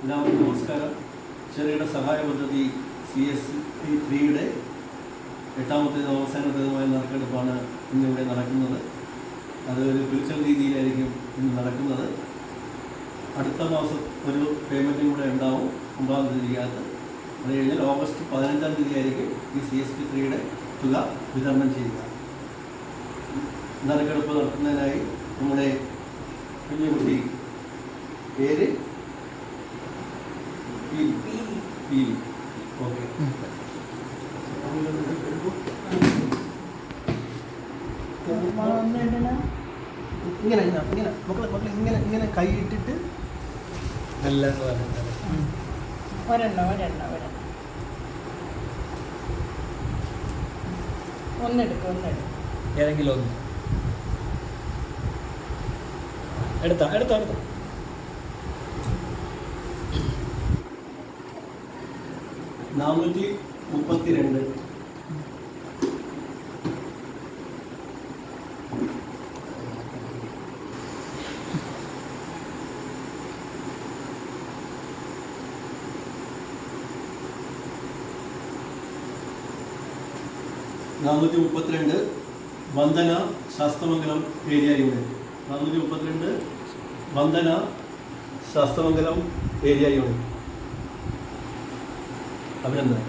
എല്ലാവർക്കും നമസ്കാരം. ചെറുകിട സഹായ പദ്ധതി CSP3 എട്ടാമത്തേതും അവസാനത്തേതുമായ നറുക്കെടുപ്പാണ് ഇന്നിവിടെ നടക്കുന്നത്. അത് ഒരു വിർച്വൽ രീതിയിലായിരിക്കും ഇന്ന് നടക്കുന്നത്. അടുത്ത മാസം ഒരു പേയ്മെൻറ്റും കൂടെ ഉണ്ടാവും 9-ാം തീയതിക്കകത്ത്. അത് കഴിഞ്ഞാൽ ഓഗസ്റ്റ് 15-ാം തീയതി ആയിരിക്കും ഈ CSP3 തുക വിതരണം ചെയ്യുക. നറുക്കെടുപ്പ് നടത്തുന്നതിനായി നമ്മുടെ കുഞ്ഞുകുട്ടി പേര് ഓക്കെ. ഇങ്ങനെ ഇങ്ങനെ മക്കളെ ഇങ്ങനെ ഇങ്ങനെ കൈയിട്ടിട്ട് ഏതെങ്കിലും ഒന്ന് എടുത്തോ 432. Vandana Sasthamangalam area unit. 432 Vandana Sasthamangalam area unit. അഭിനന്ദനം.